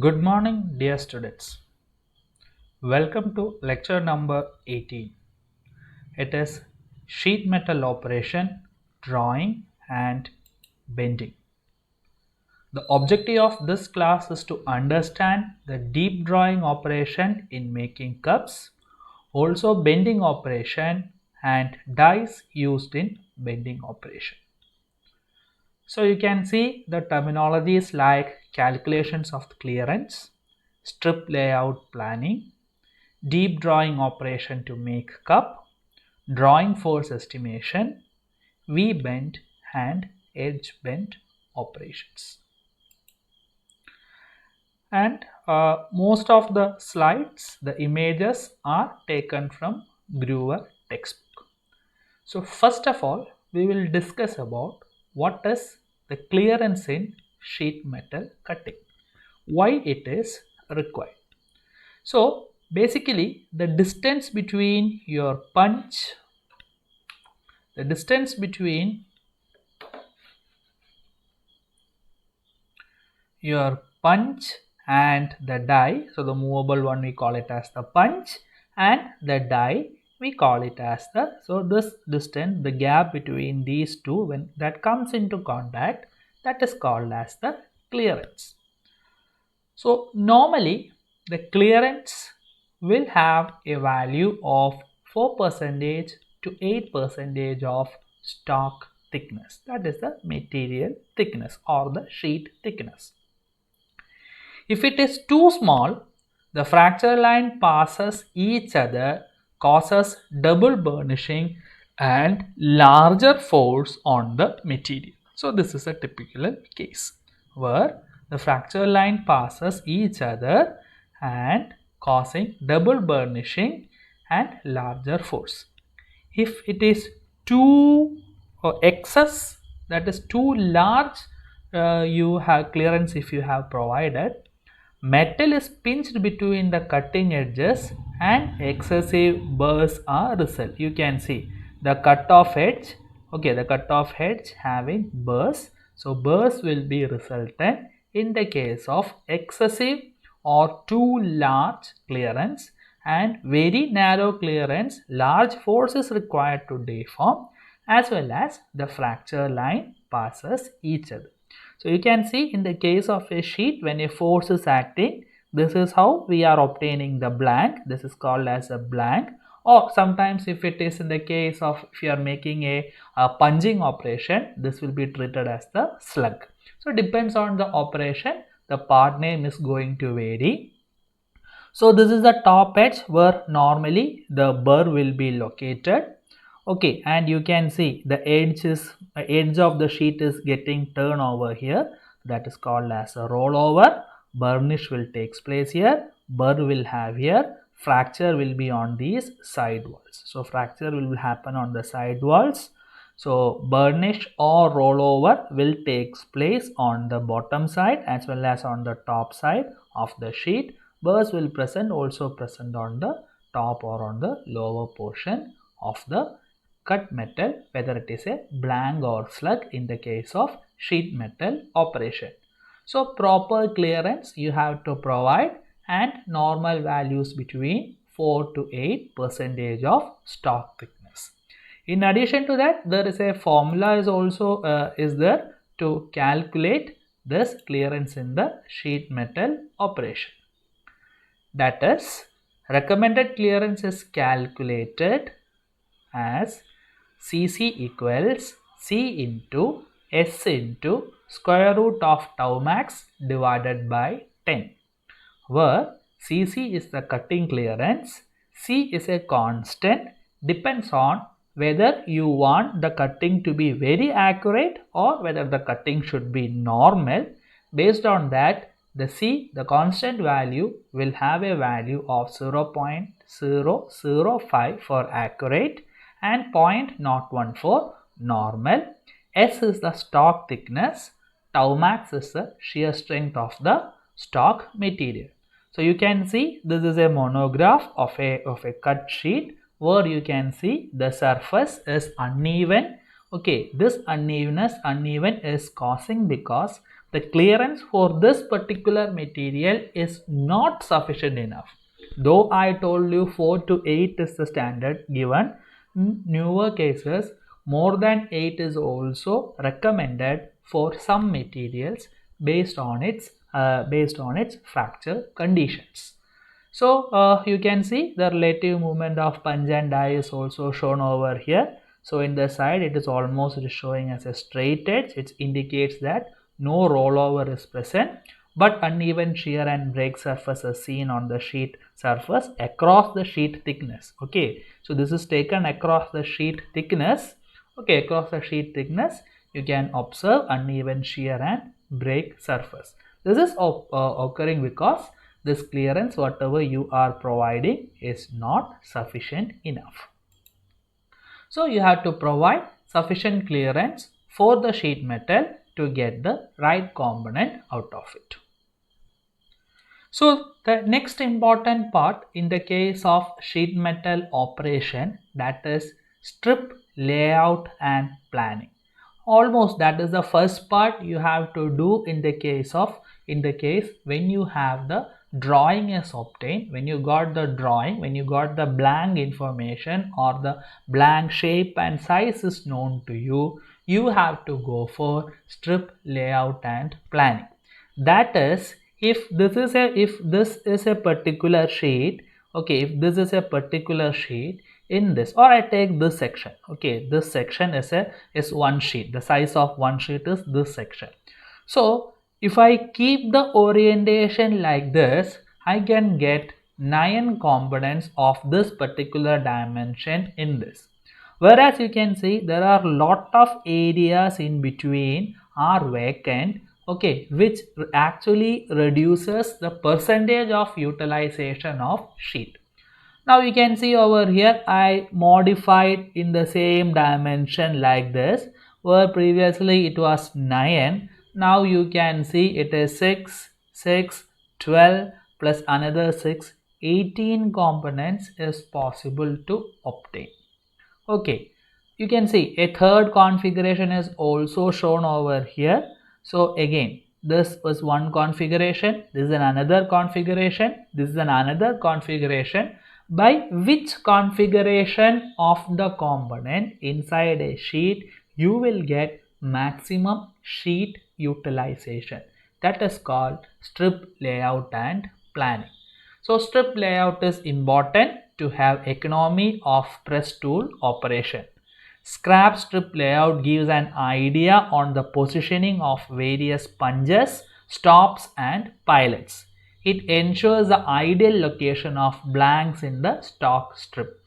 Good morning, dear students. Welcome to lecture number 18. It is sheet metal operation, drawing and bending. The objective of this class is to understand the deep drawing operation in making cups, also bending operation and dies used in bending operation. So you can see the terminologies like calculations of the clearance, strip layout planning, deep drawing operation to make cup, drawing force estimation, V-bend and edge bend operations. And most of the slides, the images are taken from Groover textbook. So first of all, we will discuss about what is the clearance in sheet metal cutting, why it is required. So basically the distance between your punch, the distance between your punch and the die, so the movable one we call it as the punch and the die we call it as the, so this distance, the gap between these two, when that comes into contact, that is called as the clearance. So normally the clearance will have a value of 4% to 8% of stock thickness, that is the material thickness or the sheet thickness. If it is too small, the fracture line passes each other, causes double burnishing and larger force on the material. So this is a typical case where the fracture line passes each other and causing double burnishing and larger force. If it is too excess, that is too large, you have clearance if you have provided, metal is pinched between the cutting edges and excessive burrs are result. You can see the cut off edge, okay, the cut off edge having burrs. So burrs will be resultant in the case of excessive or too large clearance, and very narrow clearance, large force is required to deform, as well as the fracture line passes each other. So you can see in the case of a sheet, when a force is acting, this is how we are obtaining the blank. This is called as a blank. Or sometimes if it is in the case of, if you are making a punching operation, this will be treated as the slug. So it depends on the operation, the part name is going to vary. So this is the top edge where normally the burr will be located. Okay, and you can see the edge of the sheet is getting turned over here, that is called as a rollover. Burnish will takes place here, burr will have here, fracture will be on these side walls. So fracture will happen on the side walls. So burnish or rollover will takes place on the bottom side as well as on the top side of the sheet. Burrs will also present on the top or on the lower portion of the cut metal, whether it is a blank or slug in the case of sheet metal operation. So proper clearance you have to provide, and normal values between 4 to 8% of stock thickness. In addition to that, there is a formula is also is there to calculate this clearance in the sheet metal operation. That is, recommended clearance is calculated as Cc equals C into S into square root of tau max divided by 10, where Cc is the cutting clearance, C is a constant, depends on whether you want the cutting to be very accurate or whether the cutting should be normal. Based on that, the C, the constant value, will have a value of 0.005 for accurate and 0.01 for normal. S is the stock thickness, tau max is the shear strength of the stock material. So you can see this is a monograph of a cut sheet where you can see the surface is uneven. Okay, this uneven is causing because the clearance for this particular material is not sufficient enough. Though I told you 4 to 8 is the standard given, in newer cases more than 8 is also recommended for some materials based on its fracture conditions. So you can see the relative movement of punch and die is also shown over here. So in the side it is almost showing as a straight edge. It indicates that no rollover is present, but uneven shear and break surface is seen on the sheet surface across the sheet thickness. Okay, so this is taken across the sheet thickness. Okay, across the sheet thickness you can observe uneven shear and break surface. This is occurring because this clearance whatever you are providing is not sufficient enough. So you have to provide sufficient clearance for the sheet metal to get the right component out of it. So the next important part in the case of sheet metal operation, that is strip layout and planning. Almost that is the first part you have to do in the case when you have the drawing is obtained, when you got the drawing, when you got the blank information or the blank shape and size is known to you, you have to go for strip layout and planning. That is, if this is a particular sheet, okay, if this is a particular sheet, in this, or I take this section, okay, this section is one sheet, the size of one sheet is this section. So if I keep the orientation like this, I can get 9 components of this particular dimension in this. Whereas you can see there are lot of areas in between are vacant, okay, which actually reduces the percentage of utilization of sheet. Now you can see over here I modified in the same dimension like this, where previously it was 9. Now you can see it is 6, 6, 12 plus another 6, 18 components is possible to obtain. Okay, you can see a third configuration is also shown over here. So again, this was one configuration, this is another configuration, this is another configuration. By which configuration of the component inside a sheet you will get maximum sheet utilization, that is called strip layout and planning. So strip layout is important to have economy of press tool operation. Scrap strip layout gives an idea on the positioning of various punches, stops and pilots. It ensures the ideal location of blanks in the stock strip.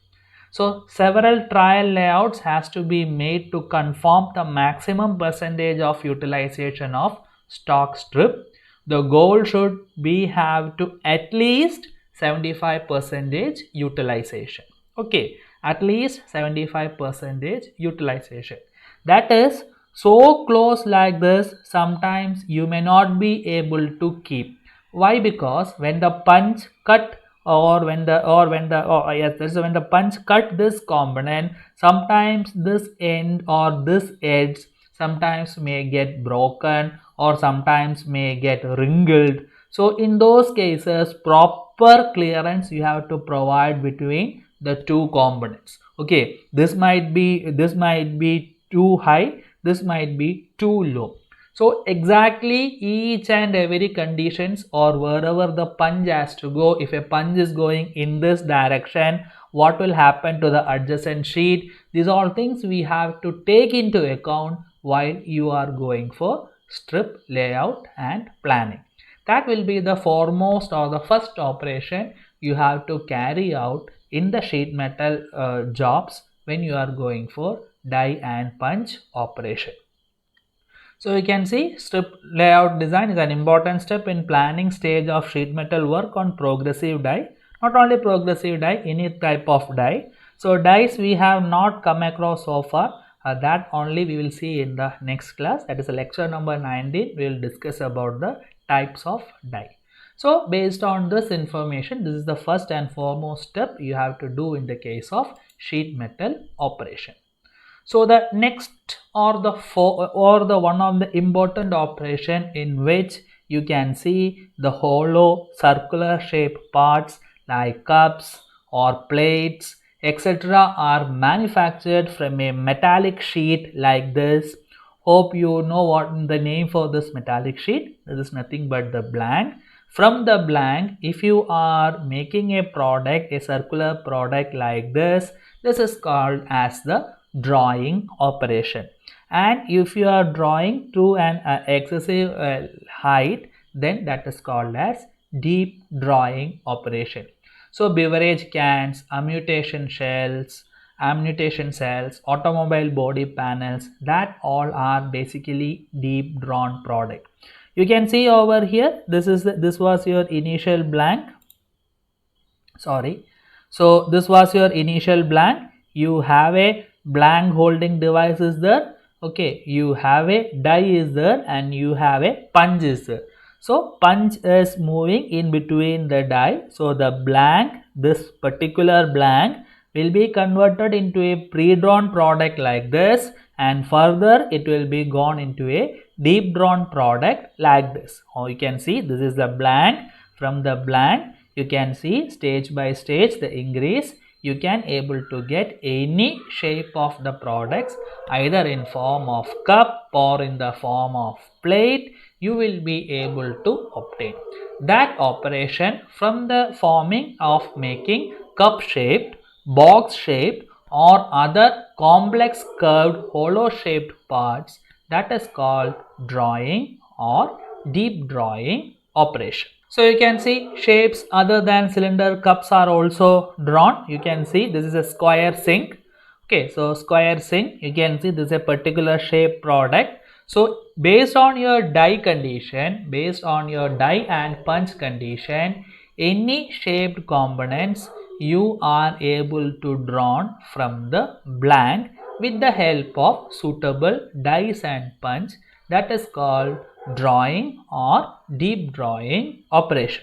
So several trial layouts has to be made to confirm the maximum percentage of utilization of stock strip. The goal should be have to at least 75% utilization. Okay, at least 75% utilization. That is so close like this, sometimes you may not be able to keep. Why? Because when the punch cut when the punch cut this component, sometimes this end or this edge sometimes may get broken or sometimes may get wrinkled. So in those cases proper clearance you have to provide between the two components. Okay, this might be too high, this might be too low. So exactly each and every conditions or wherever the punch has to go, if a punch is going in this direction, what will happen to the adjacent sheet? These all things we have to take into account while you are going for strip layout and planning. That will be the foremost or the first operation you have to carry out in the sheet metal jobs when you are going for die and punch operation. So you can see strip layout design is an important step in planning stage of sheet metal work on progressive die. Not only progressive die, any type of die. So dies we have not come across so far. That only we will see in the next class, that is lecture number 19. We will discuss about the types of die. So based on this information, this is the first and foremost step you have to do in the case of sheet metal operation. So the next or the one of the important operation in which you can see the hollow circular shaped parts like cups or plates etc. are manufactured from a metallic sheet like this. Hope you know what the name for this metallic sheet. This is nothing but the blank. From the blank, if you are making a product, a circular product like this is called as the drawing operation. And if you are drawing to an excessive height, then that is called as deep drawing operation. So beverage cans, ammunition cells, automobile body panels, that all are basically deep drawn product. You can see over here, this was your initial blank. Sorry. So this was your initial blank. You have a blank holding device is there. Okay, you have a die is there and you have a punch is there. So punch is moving in between the die. So the blank, this particular blank will be converted into a pre-drawn product like this, and further it will be gone into a deep drawn product like this. Or you can see this is the blank. From the blank you can see stage by stage the increase. You can able to get any shape of the products either in form of cup or in the form of plate. You will be able to obtain that operation from the forming of making cup shaped, box shaped or other complex curved hollow shaped parts, that is called drawing or deep drawing operation. So you can see shapes other than cylinder cups are also drawn. You can see this is a square sink. Okay, so square sink, you can see this is a particular shape product. So based on your die condition, based on your die and punch condition, any shaped components you are able to draw from the blank with the help of suitable dies and punch, that is called drawing or deep drawing operation.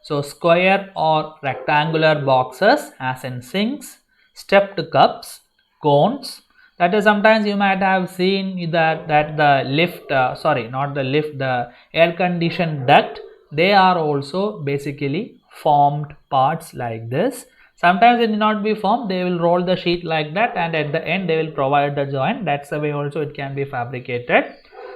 So square or rectangular boxes as in sinks, stepped cups, cones. That is, sometimes you might have seen that the lift, not the lift, the air conditioned duct, they are also basically formed parts like this. Sometimes it will not be formed, they will roll the sheet like that and at the end they will provide the joint. That's the way also it can be fabricated.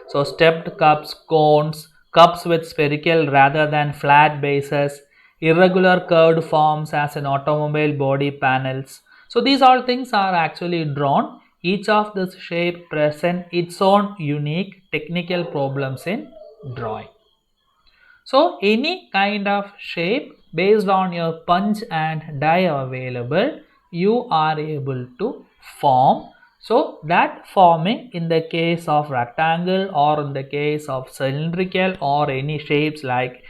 So stepped cups, cones, cups with spherical rather than flat bases, irregular curved forms as in automobile body panels. So these all things are actually drawn. Each of this shape present its own unique technical problems in drawing. So any kind of shape based on your punch and die available, you are able to form. So that forming in the case of rectangle or in the case of cylindrical or any shapes like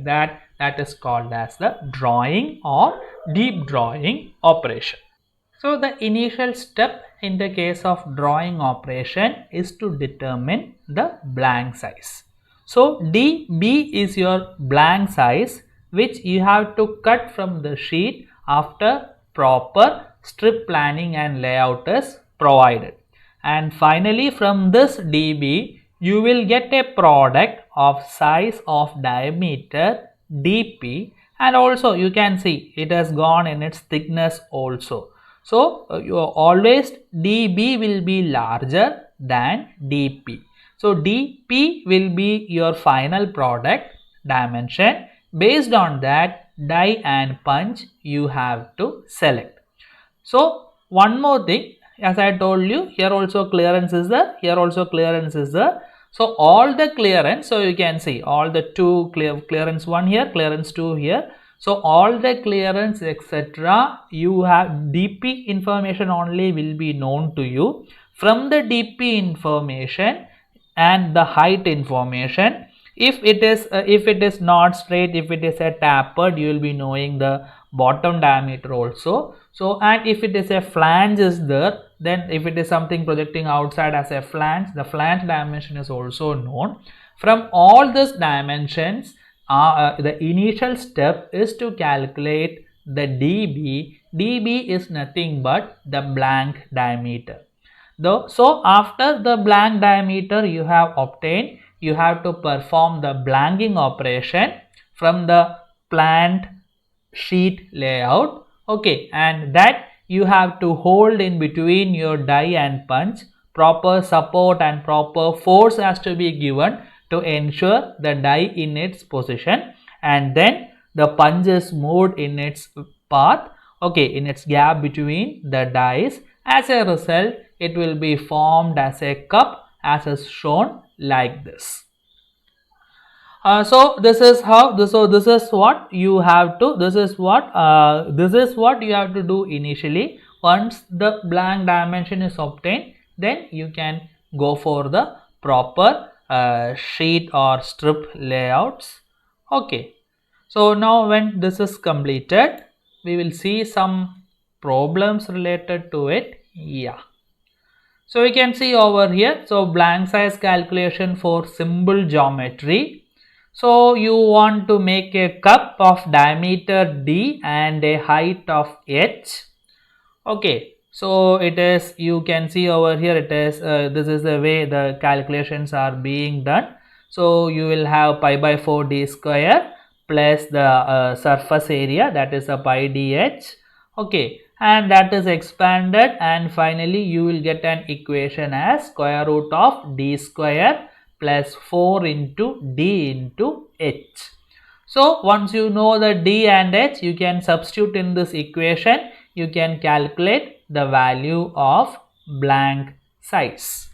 that, that is called as the drawing or deep drawing operation. So the initial step in the case of drawing operation is to determine the blank size. So DB is your blank size which you have to cut from the sheet after proper strip planning and layout is provided. And finally from this DB you will get a product of size of diameter DP, and also you can see it has gone in its thickness also. So you always DB will be larger than DP. So DP will be your final product dimension. Based on that, die and punch you have to select. So one more thing, as I told you, here also clearance is there, here also clearance is there. So all the clearance, so you can see all the two clearance 1 here, clearance 2 here. So all the clearance etc. you have DP information only will be known to you. From the DP information and the height information, if it is not straight, if it is a tapered, you will be knowing the bottom diameter also. So and if it is a flange is there, then if it is something projecting outside as a flange, the flange dimension is also known. From all these dimensions, the initial step is to calculate the dB. dB is nothing but the blank diameter. So after the blank diameter you have obtained, you have to perform the blanking operation from the planned sheet layout. Okay, and that you have to hold in between your die and punch. Proper support and proper force has to be given to ensure the die in its position, and then the punch is moved in its path, okay, in its gap between the dies. As a result, it will be formed as a cup as is shown like this. So this is how this is what you have to this is what you have to do initially. Once the blank dimension is obtained, then you can go for the proper sheet or strip layouts. Okay, so now when this is completed, we will see some problems related to it. Yeah, so we can see over here, so blank size calculation for simple geometry. So you want to make a cup of diameter d and a height of h. Okay, so it is, you can see over here, it is this is the way the calculations are being done. So you will have pi by 4 d square plus the surface area, that is a pi dh. Okay, and that is expanded, and finally you will get an equation as square root of d square plus 4 into d into h. So once you know the d and h, you can substitute in this equation, you can calculate the value of blank size.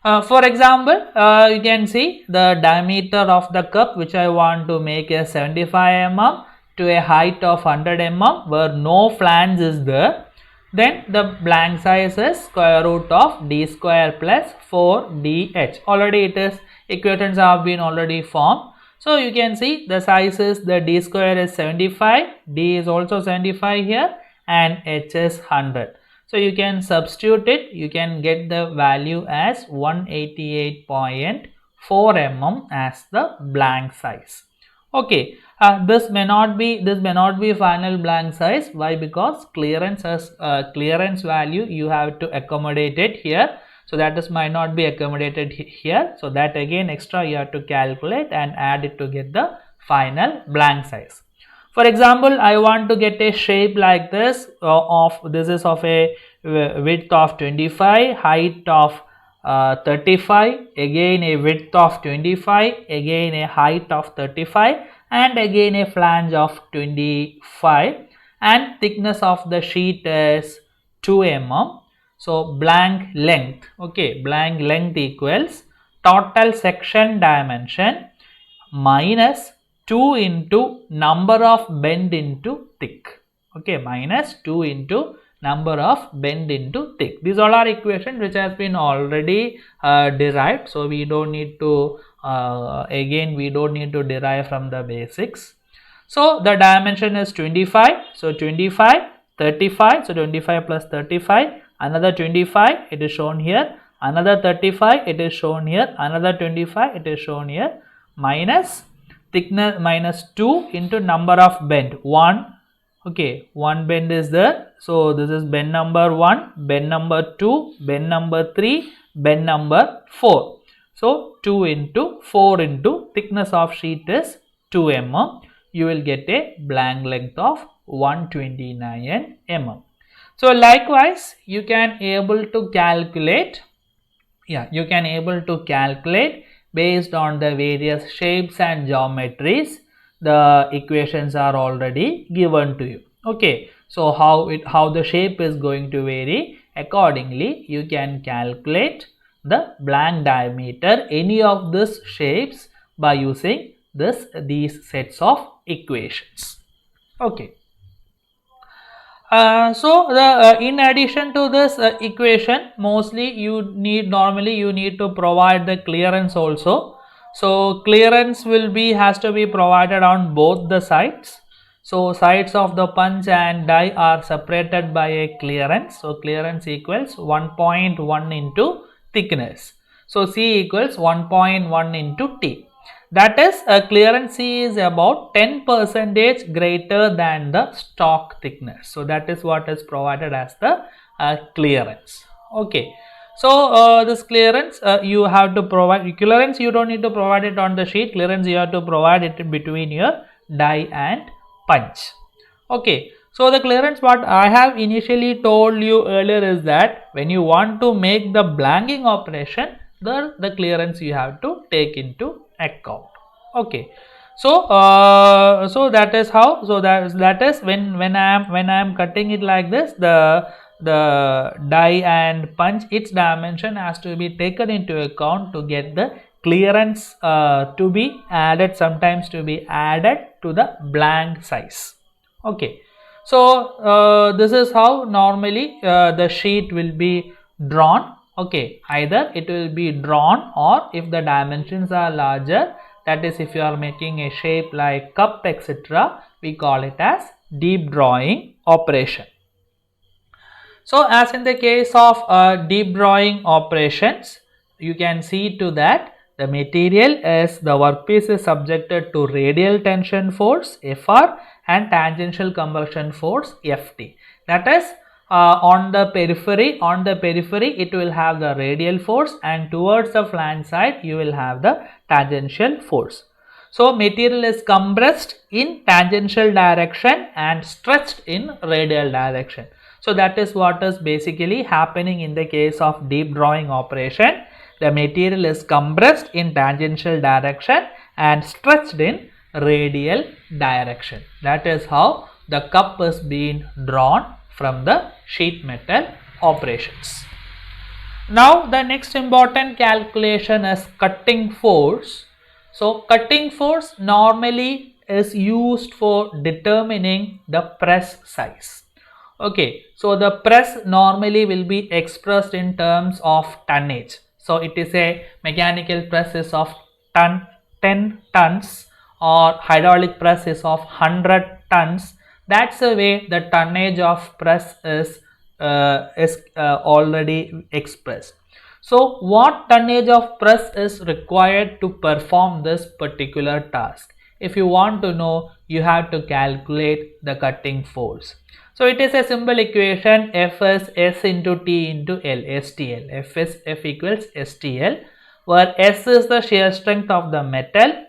For example, you can see the diameter of the cup which I want to make is 75 mm to a height of 100 mm where no flange is there. Then the blank size is square root of d square plus 4dh. Already it is, equations have been already formed. So you can see the size is, the d square is 75, d is also 75 here, and h is 100. So you can substitute it, you can get the value as 188.4 mm as the blank size. Okay, this may not be final blank size. Why? Because clearance has clearance value you have to accommodate it here, so that is might not be accommodated here, so that again extra you have to calculate and add it to get the final blank size. For example, I want to get a shape like this this is of a width of 25, height of 35, again a width of 25, again a height of 35, and again a flange of 25, and thickness of the sheet is 2 mm. So blank length, okay, blank length equals total section dimension minus 2 into number of bend into thick. Okay, minus 2 into number of bend into thick. These all are equations which has been already derived, so we don't need to again we don't need to derive from the basics. So the dimension is 25, so 25, 35, so 25 plus 35, another 25, it is shown here, another 35, it is shown here, another 25, it is shown here, minus thickness minus 2 into number of bend 1. Okay, one bend is there, so this is bend number 1, bend number 2, bend number 3, bend number 4. So 2 into 4 into thickness of sheet is 2 mm. You will get a blank length of 129 mm. So likewise you can able to calculate, based on the various shapes and geometries. The equations are already given to you. Okay, so how the shape is going to vary, accordingly you can calculate the blank diameter any of these shapes by using these sets of equations. Okay, so the in addition to this equation, mostly normally you need to provide the clearance also. So clearance has to be provided on both the sides. So sides of the punch and die are separated by a clearance. So clearance equals 1.1 into thickness. So C equals 1.1 into T. that is clearance C is about 10% greater than the stock thickness. So that is what is provided as the clearance. Okay. So this clearance you have to provide. Clearance you don't need to provide it on the sheet. Clearance you have to provide it between your die and punch. Okay. So the clearance what I have initially told you earlier is that when you want to make the blanking operation, the clearance you have to take into account. Okay. So so that is how, so that is when I am cutting it like this, the die and punch, its dimension has to be taken into account to get the clearance to be added, sometimes to be added to the blank size. Okay. So this is how normally the sheet will be drawn. Okay, either it will be drawn, or if the dimensions are larger, that is if you are making a shape like cup etc., we call it as deep drawing operation. So as in the case of deep drawing operations, you can see to that the material is, the workpiece is subjected to radial tension force Fr and tangential compression force Ft. That is on the periphery it will have the radial force, and towards the flange side you will have the tangential force. So material is compressed in tangential direction and stretched in radial direction. So that is what is basically happening in the case of deep drawing operation. The material is compressed in tangential direction and stretched in radial direction. That is how the cup is being drawn from the sheet metal operations. Now the next important calculation is cutting force. So cutting force normally is used for determining the press size. Okay, so the press normally will be expressed in terms of tonnage. So it is a mechanical press is of 10 tons, or hydraulic press is of 100 tons. That's the way the tonnage of press is already expressed. So what tonnage of press is required to perform this particular task? If you want to know, you have to calculate the cutting force. So it is a simple equation, F is S into T into L, STL. F equals STL, where S is the shear strength of the metal,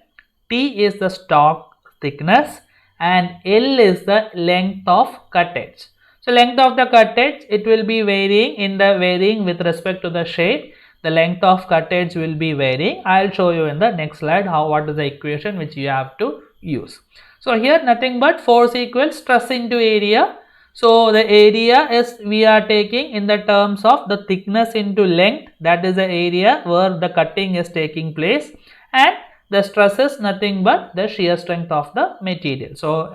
T is the stock thickness, and L is the length of cut edge. So length of the cut edge, it will be varying with respect to the shape. The length of cut edge will be varying. I will show you in the next slide what is the equation which you have to use. So here nothing but force equals stress into area. So the area is, we are taking in the terms of the thickness into length, that is the area where the cutting is taking place, and the stress is nothing but the shear strength of the material. So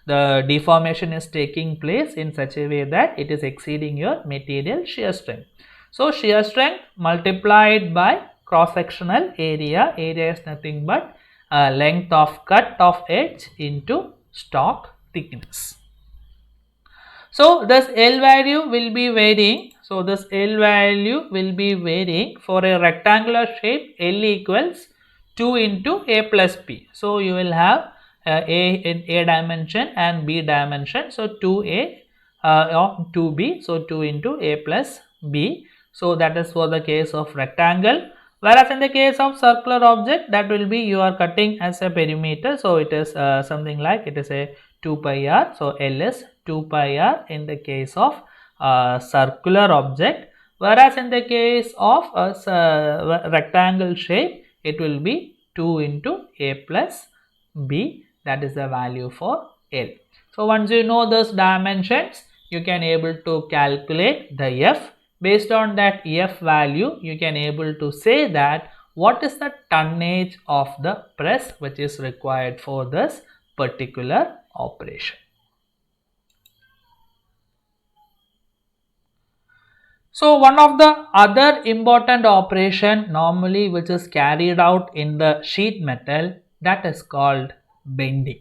the deformation is taking place in such a way that it is exceeding your material shear strength. So shear strength multiplied by cross sectional area, area is nothing but length of cut of edge into stock thickness. So this L value will be varying. So this L value will be varying. For a rectangular shape, L equals 2 into A plus B. So you will have A in A dimension and B dimension. So 2A or 2B. So 2 into A plus B. So that is for the case of rectangle. Whereas in the case of circular object, that will be, you are cutting as a perimeter. So it is something like, it is a 2 pi r. So L is 2 pi r in the case of circular object, whereas in the case of a rectangle shape, it will be 2 into A plus B, that is the value for L. So once you know those dimensions, you can able to calculate the F. Based on that F value, you can able to say that what is the tonnage of the press which is required for this particular operation. So one of the other important operation normally which is carried out in the sheet metal, that is called bending.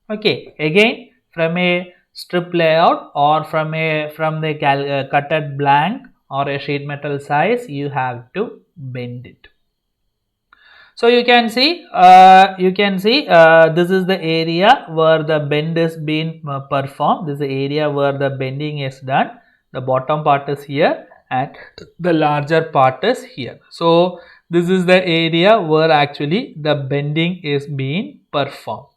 Okay, again from a strip layout or from the cutted blank or a sheet metal size, you have to bend it. So you can see, this is the area where the bend is being performed. This is the area where the bending is done. The bottom part is here and the larger part is here. So this is the area where actually the bending is being performed.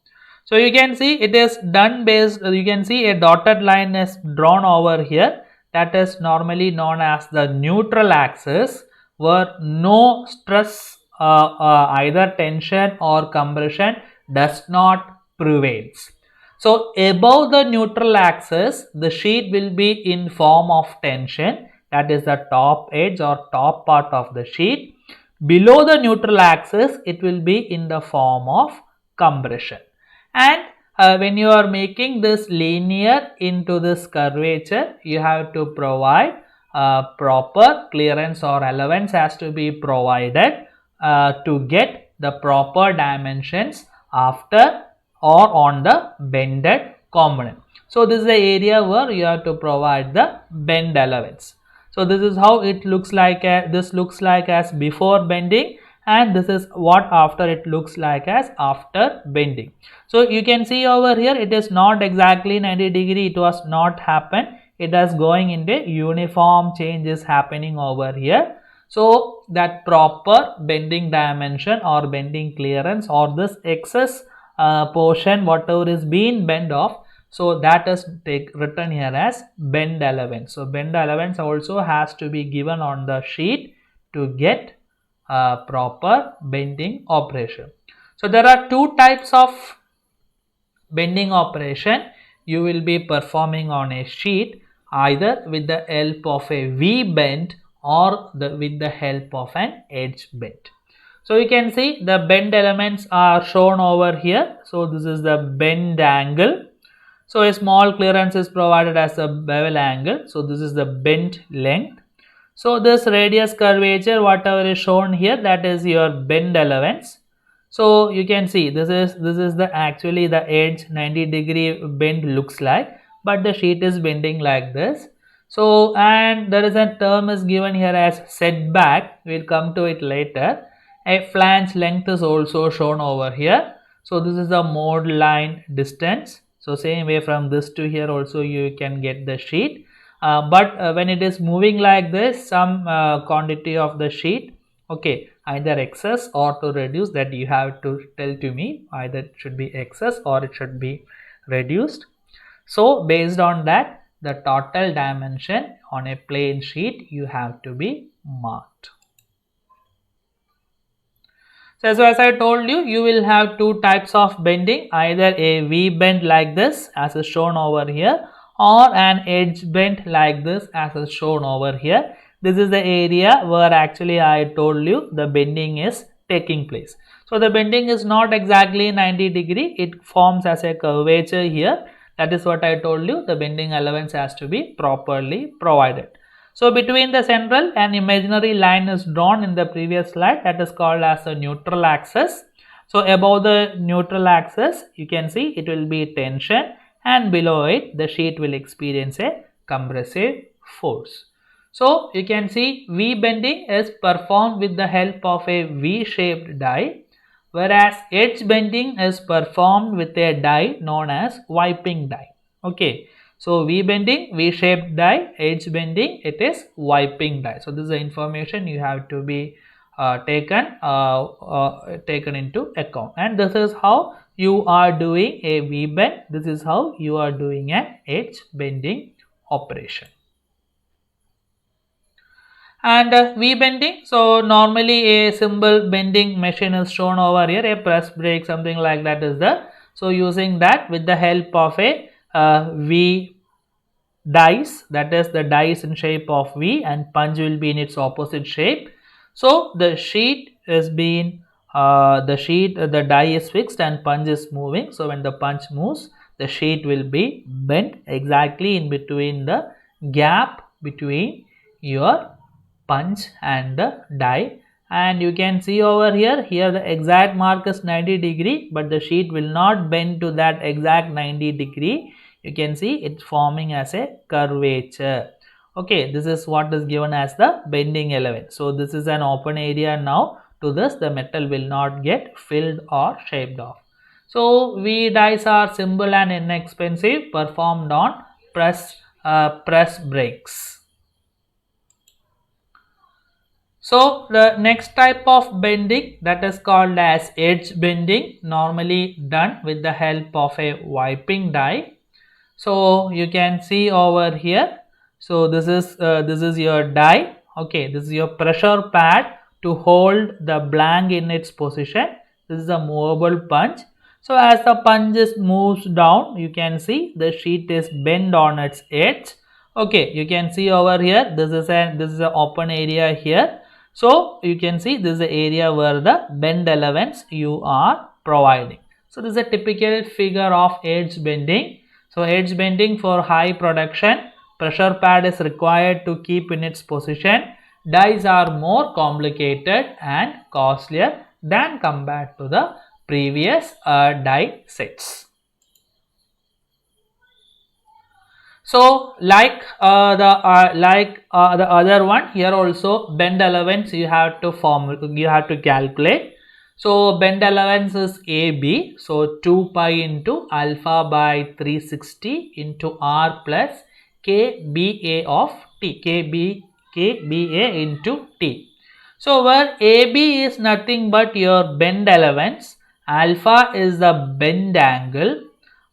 So you can see it is done based, you can see a dotted line is drawn over here, that is normally known as the neutral axis, where no stress, either tension or compression does not prevails. So above the neutral axis, the sheet will be in form of tension, that is the top edge or top part of the sheet. Below the neutral axis, it will be in the form of compression. And when you are making this linear into this curvature, you have to provide proper clearance or allowance has to be provided to get the proper dimensions after or on the bended component. So this is the area where you have to provide the bend allowance. So this is how it looks like. This looks like as before bending, and this is what after it looks like as after bending. So you can see over here, it is not exactly 90 degree, it was not happen, it is going into uniform changes happening over here. So that proper bending dimension or bending clearance or this excess portion whatever is being bent off, so that is written here as bend allowance. So bend allowance also has to be given on the sheet to get proper bending operation. So there are two types of bending operation you will be performing on a sheet, either with the help of a V bend or with the help of an edge bend. So you can see the bend elements are shown over here. So this is the bend angle. So a small clearance is provided as a bevel angle. So this is the bend length. So this radius curvature whatever is shown here, that is your bend allowance. So you can see this is the actually the edge 90 degree bend looks like, but the sheet is bending like this. So and there is a term is given here as setback, we will come to it later. A flange length is also shown over here. So this is the mode line distance. So same way from this to here also you can get the sheet. But when it is moving like this, some quantity of the sheet, okay, either excess or to reduce, that you have to tell to me, either it should be excess or it should be reduced. So based on that, the total dimension on a plain sheet you have to be marked. So as I told you, you will have two types of bending, either a V bend like this as is shown over here, or an edge bend like this as is shown over here. This is the area where actually I told you the bending is taking place. So the bending is not exactly 90 degree, it forms as a curvature here. That is what I told you, the bending allowance has to be properly provided. So between the central and imaginary line is drawn in the previous slide, that is called as a neutral axis. So above the neutral axis you can see it will be tension, and below it the sheet will experience a compressive force. So you can see V bending is performed with the help of a V-shaped die, whereas edge bending is performed with a die known as wiping die. Okay. So V bending, V-shaped die, edge bending, it is wiping die. So this is the information you have to be taken into account. And this is how you are doing a V bend. This is how you are doing an edge bending operation. And V bending, so normally a simple bending machine is shown over here, a press brake, something like that is there. So using that with the help of a V dies, that is the die is in shape of V and punch will be in its opposite shape. So the sheet is being the die is fixed and punch is moving. So when the punch moves, the sheet will be bent exactly in between the gap between your punch and the die. And you can see over here, the exact mark is 90 degree, but the sheet will not bend to that exact 90 degree. You can see it's forming as a curvature. Okay, this is what is given as the bending element. So this is an open area now. to this, the metal will not get filled or shaped off. So V dies are simple and inexpensive, performed on press brakes. So the next type of bending, that is called as edge bending, normally done with the help of a wiping die. So you can see over here. So this is your die. Okay, this is your pressure pad to hold the blank in its position. This is a movable punch. So as the punch moves down, you can see the sheet is bent on its edge. Okay, you can see over here. This is an open area here. So you can see this is the area where the bend elements you are providing. So this is a typical figure of edge bending. So edge bending for high production, pressure pad is required to keep in its position. Dies are more complicated and costlier than compared to the previous die sets. So like the other one, here also bend elements you have to calculate. So bend allowance is AB. So 2 pi into alpha by 360 into R plus KBA of T. KBA into T. So where AB is nothing but your bend allowance, alpha is the bend angle,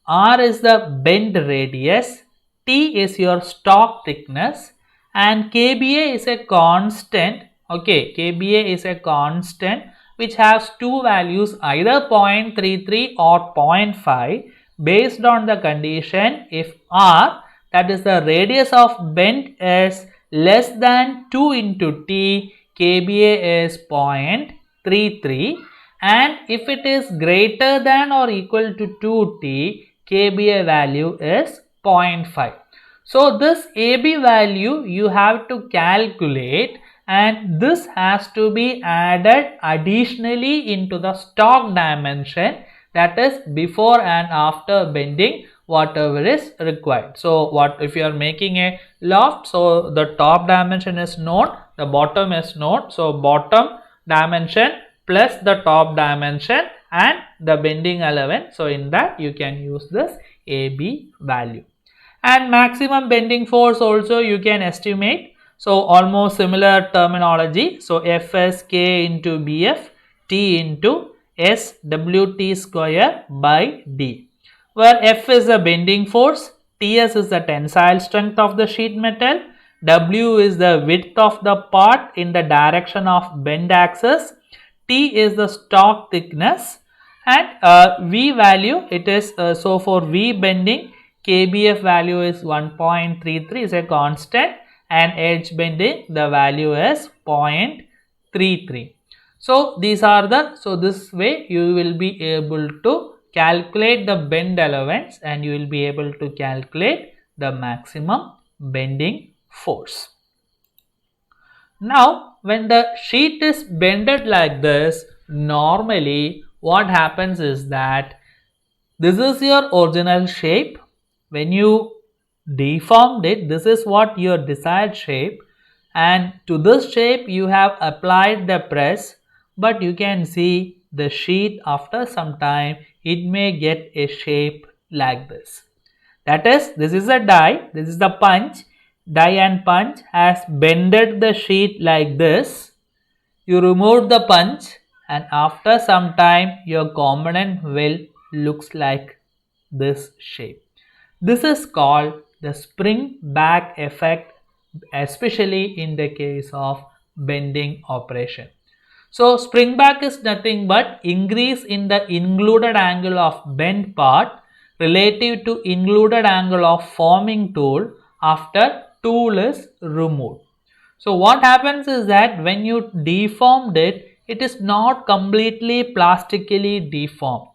R is the bend radius, T is your stock thickness, and KBA is a constant. Okay, KBA is a constant which has two values, either 0.33 or 0.5, based on the condition if R, that is the radius of bend, is less than 2 into T, KBA is 0.33, and if it is greater than or equal to 2T, KBA value is 0.5. So this AB value you have to calculate, and this has to be added additionally into the stock dimension, that is before and after bending, whatever is required. So what if you are making a loft, so the top dimension is known, the bottom is known, so bottom dimension plus the top dimension and the bending allowance, so in that you can use this AB value. And maximum bending force also you can estimate. So almost similar terminology. So F is K into BF, T into S WT square by D, where F is the bending force, TS is the tensile strength of the sheet metal, W is the width of the part in the direction of bend axis, T is the stock thickness, and V value, it is so for V bending, KBF value is 1.33 is a constant, and edge bending the value is 0.33. So these are the, so this way you will be able to calculate the bend allowance and you will be able to calculate the maximum bending force. Now when the sheet is bended like this, normally what happens is that this is your original shape. When you deformed it, this is what your desired shape, and to this shape you have applied the press, but you can see the sheet after some time it may get a shape like this. That is, this is a die, this is the punch, die and punch has bended the sheet like this. You remove the punch and after some time your component will looks like this shape. This is called the spring back effect, especially in the case of bending operation. So spring back is nothing but increase in the included angle of bend part relative to included angle of forming tool after tool is removed. So what happens is that when you deformed it, it is not completely plastically deformed.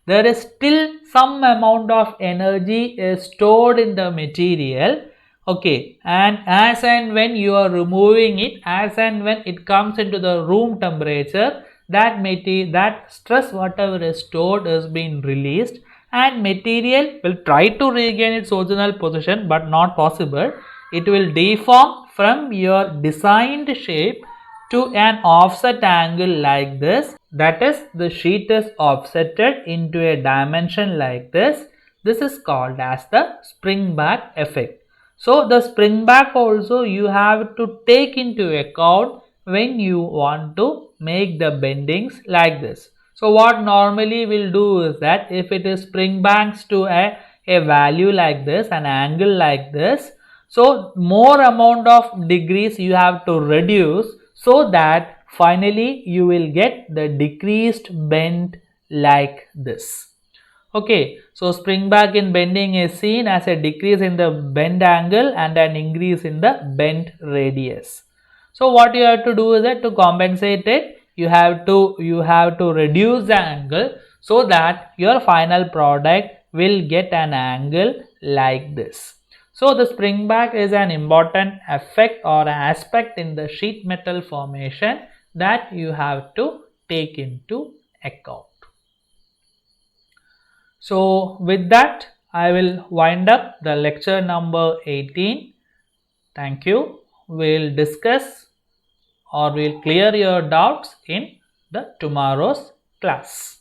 There is still some amount of energy is stored in the material. Okay, and as and when you are removing it, as and when it comes into the room temperature, that stress whatever is stored is being released, and material will try to regain its original position, but not possible. It will deform from your designed shape to an offset angle like this, that is the sheet is offsetted into a dimension like this. This is called as the spring back effect. So the spring back also you have to take into account when you want to make the bendings like this. So what normally we'll do is that if it is spring backs to a value like this, an angle like this, so more amount of degrees you have to reduce, so that finally you will get the decreased bend like this. Okay, so spring back in bending is seen as a decrease in the bend angle and an increase in the bend radius. So what you have to do is that to compensate it, you have to reduce the angle so that your final product will get an angle like this. So the spring back is an important effect or aspect in the sheet metal formation that you have to take into account. So with that, I will wind up the lecture number 18. Thank you. We'll discuss or we'll clear your doubts in the tomorrow's class.